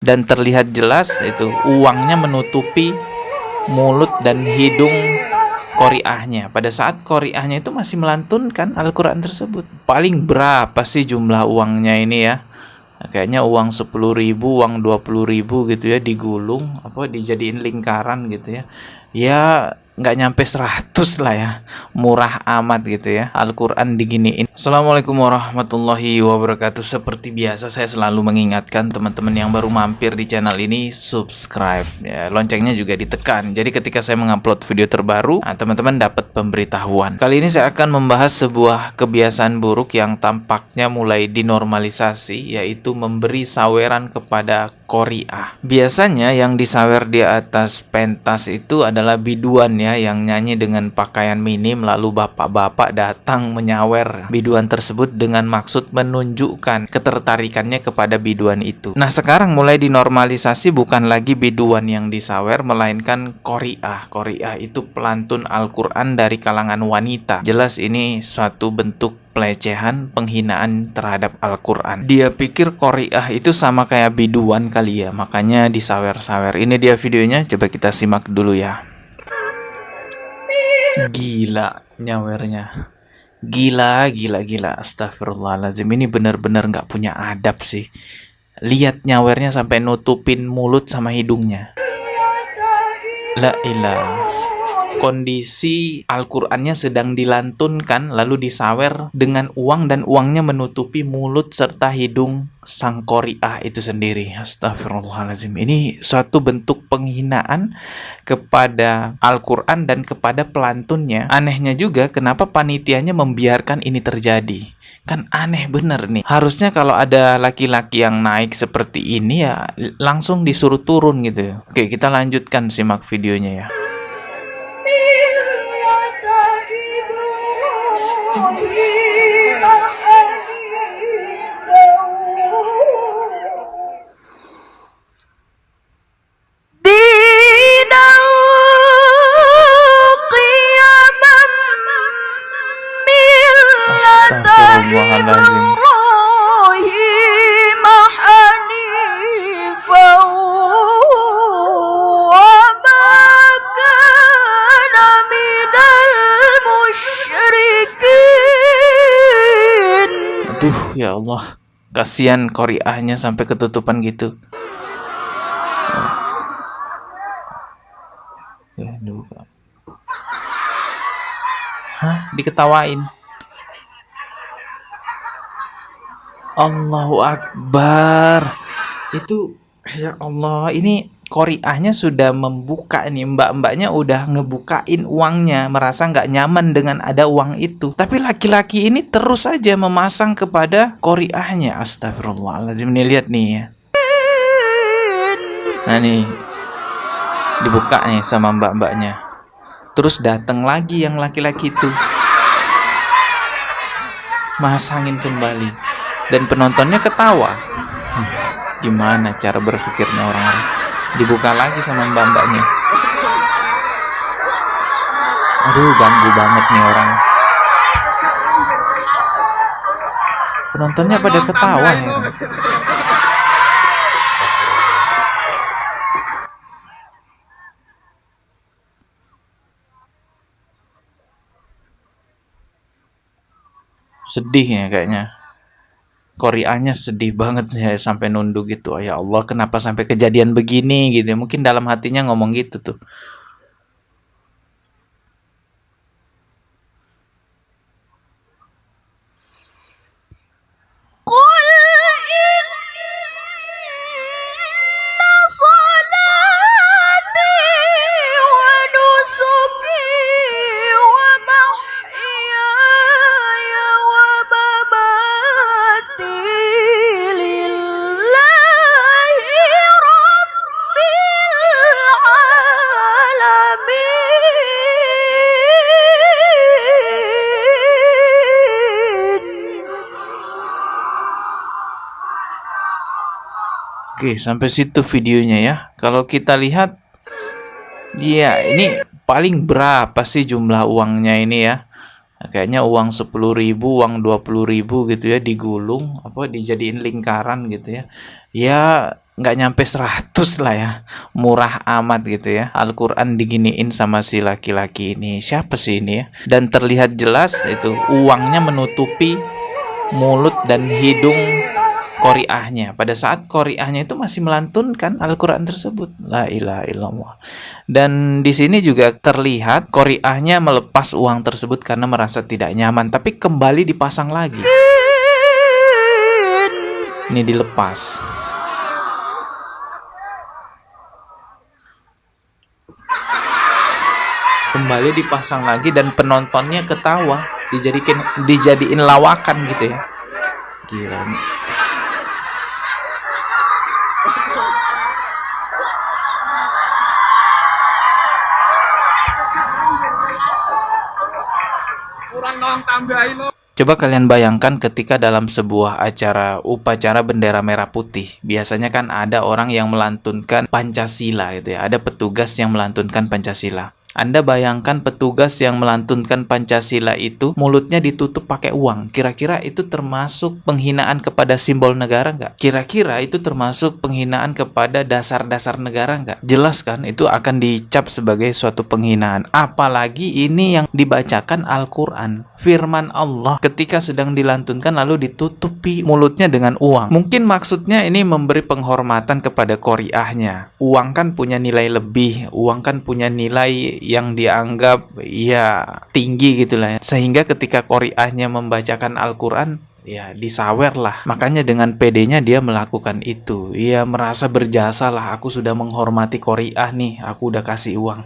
dan terlihat jelas itu uangnya menutupi mulut dan hidung qori'ahnya. Pada saat qori'ahnya itu masih melantunkan Al-Quran tersebut. Paling berapa sih jumlah uangnya ini ya? Kayaknya uang 10.000, uang 20.000 gitu ya, digulung dijadiin lingkaran gitu ya. Ya nggak nyampe 100 lah ya, murah amat gitu ya Al-Quran diginiin. Assalamualaikum warahmatullahi wabarakatuh. Seperti biasa saya selalu mengingatkan teman-teman yang baru mampir di channel ini, subscribe ya, loncengnya juga ditekan, jadi ketika saya mengupload video terbaru teman-teman dapat pemberitahuan. Kali ini saya akan membahas sebuah kebiasaan buruk yang tampaknya mulai dinormalisasi, yaitu memberi saweran kepada qori'ah. Biasanya yang disawer di atas pentas itu adalah biduan ya, yang nyanyi dengan pakaian minim, lalu bapak-bapak datang menyawer biduan tersebut dengan maksud menunjukkan ketertarikannya kepada biduan itu. Nah, sekarang mulai dinormalisasi, bukan lagi biduan yang disawer, melainkan qori'ah. Qori'ah itu pelantun Al-Quran dari kalangan wanita. Jelas ini suatu bentuk pelecehan, penghinaan terhadap Al-Quran. Dia pikir qori'ah itu sama kayak biduan kali ya, makanya disawer-sawer. Ini dia videonya, coba kita simak dulu ya. Gila nyawernya. Gila. Astagfirullahaladzim, ini benar-benar nggak punya adab sih. Lihat nyawernya sampai nutupin mulut sama hidungnya. La ilah. Kondisi Al-Qur'annya sedang dilantunkan lalu disawer dengan uang, dan uangnya menutupi mulut serta hidung sang qori'ah itu sendiri. Astagfirullahaladzim, ini suatu bentuk penghinaan kepada Al-Quran dan kepada pelantunnya. Anehnya juga kenapa panitianya membiarkan ini terjadi. Kan aneh bener nih. Harusnya kalau ada laki-laki yang naik seperti ini ya langsung disuruh turun gitu. Oke, kita lanjutkan simak videonya ya. Astagfirullahaladzim. Aduh ya Allah, kasihan qori'ahnya sampai ketutupan gitu. Ya, dibuka. Hah, diketawain. Allahu Akbar. Itu ya Allah, ini qori'ahnya sudah membuka nih, mbak-mbaknya udah ngebukain uangnya, merasa nggak nyaman dengan ada uang itu. Tapi laki-laki ini terus saja memasang kepada qori'ahnya. Astagfirullahaladzim, nih lihat nih ya. Nah nih, dibuka nih sama mbak-mbaknya. Terus datang lagi yang laki-laki itu, masangin kembali, dan penontonnya ketawa. Gimana cara berpikirnya orang-orang? Dibuka lagi sama mbak-mbaknya. Aduh, ganggu banget nih orang. Penontonnya pada ketawa ya. Sedih ya kayaknya. Qori'ahnya sedih banget ya, sampai nunduk gitu. Ya Allah, kenapa sampai kejadian begini gitu. Mungkin dalam hatinya ngomong gitu tuh. Oke, sampai situ videonya ya. Kalau kita lihat, ya ini paling berapa sih jumlah uangnya ini ya? Kayaknya uang 10.000, uang 20.000 gitu ya, digulung dijadiin lingkaran gitu ya. Ya nggak nyampe 100 lah ya, murah amat gitu ya. Al-Quran diginiin sama si laki-laki ini, siapa sih ini ya, dan terlihat jelas itu uangnya menutupi mulut dan hidung qoriahnya. Pada saat qoriahnya itu masih melantunkan Al-Quran tersebut, la ilaha illallah. Dan di sini juga terlihat qoriahnya melepas uang tersebut karena merasa tidak nyaman, tapi kembali dipasang lagi. Ini dilepas. Kembali dipasang lagi dan penontonnya ketawa, dijadiin lawakan gitu ya. Gila nih. Coba kalian bayangkan ketika dalam sebuah upacara bendera merah putih, biasanya kan ada orang yang melantunkan Pancasila gitu ya, ada petugas yang melantunkan Pancasila. Anda bayangkan petugas yang melantunkan Pancasila itu mulutnya ditutup pakai uang. Kira-kira itu termasuk penghinaan kepada simbol negara nggak? Kira-kira itu termasuk penghinaan kepada dasar-dasar negara nggak? Jelas kan itu akan dicap sebagai suatu penghinaan. Apalagi ini yang dibacakan Al-Quran, firman Allah, ketika sedang dilantunkan lalu ditutupi mulutnya dengan uang. Mungkin maksudnya ini memberi penghormatan kepada qoriahnya. Uang kan punya nilai lebih, uang kan punya nilai yang dianggap ya tinggi gitulah ya. Sehingga ketika qoriahnya membacakan Al-Quran, ya disawer lah. Makanya dengan pedenya dia melakukan itu. Ia merasa berjasa lah, aku sudah menghormati qoriah nih, aku udah kasih uang.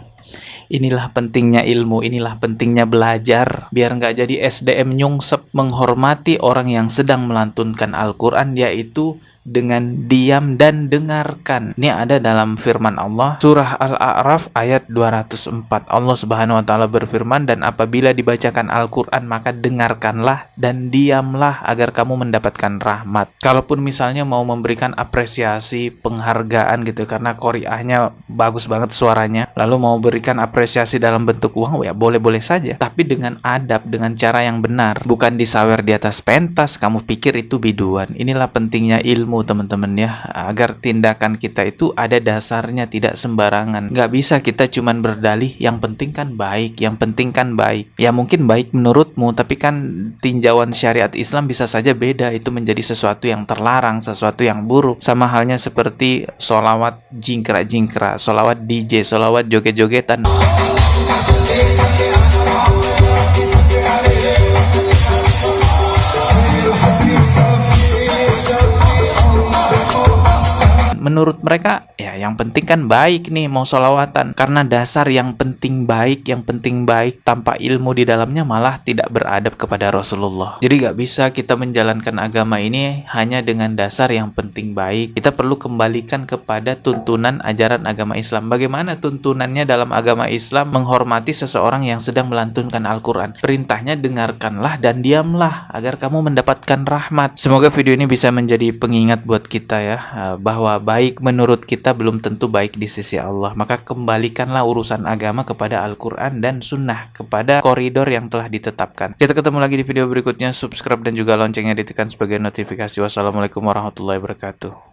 Inilah pentingnya ilmu, inilah pentingnya belajar. Biar nggak jadi SDM nyungsep. Menghormati orang yang sedang melantunkan Al-Quran, yaitu dengan diam dan dengarkan. Ini ada dalam firman Allah, surah Al-A'raf ayat 204. Allah Subhanahu wa taala berfirman, dan apabila dibacakan Al-Quran maka dengarkanlah dan diamlah agar kamu mendapatkan rahmat. Kalaupun misalnya mau memberikan apresiasi, penghargaan gitu karena qoriahnya bagus banget suaranya, lalu mau berikan apresiasi dalam bentuk uang, ya boleh-boleh saja, tapi dengan adab, dengan cara yang benar, bukan disawer di atas pentas. Kamu pikir itu biduan. Inilah pentingnya ilmu, teman-teman ya, agar tindakan kita itu ada dasarnya, tidak sembarangan. Nggak bisa kita cuman berdalih yang penting kan baik, yang penting kan baik. Ya mungkin baik menurutmu, tapi kan tinjauan syariat Islam bisa saja beda. Itu menjadi sesuatu yang terlarang, sesuatu yang buruk. Sama halnya seperti sholawat jingkrak-jingkrak, sholawat DJ, sholawat joget-jogetan. Menurut mereka, ya yang penting kan baik nih, mau sholawatan. Karena dasar yang penting baik tanpa ilmu di dalamnya malah tidak beradab kepada Rasulullah. Jadi gak bisa kita menjalankan agama ini hanya dengan dasar yang penting baik. Kita perlu kembalikan kepada tuntunan ajaran agama Islam. Bagaimana tuntunannya dalam agama Islam menghormati seseorang yang sedang melantunkan Al-Quran? Perintahnya dengarkanlah dan diamlah agar kamu mendapatkan rahmat. Semoga video ini bisa menjadi pengingat buat kita ya, bahwa baik menurut kita belum tentu baik di sisi Allah. Maka kembalikanlah urusan agama kepada Al-Quran dan Sunnah, kepada koridor yang telah ditetapkan. Kita ketemu lagi di video berikutnya. Subscribe dan juga loncengnya ditekan sebagai notifikasi. Wassalamualaikum warahmatullahi wabarakatuh.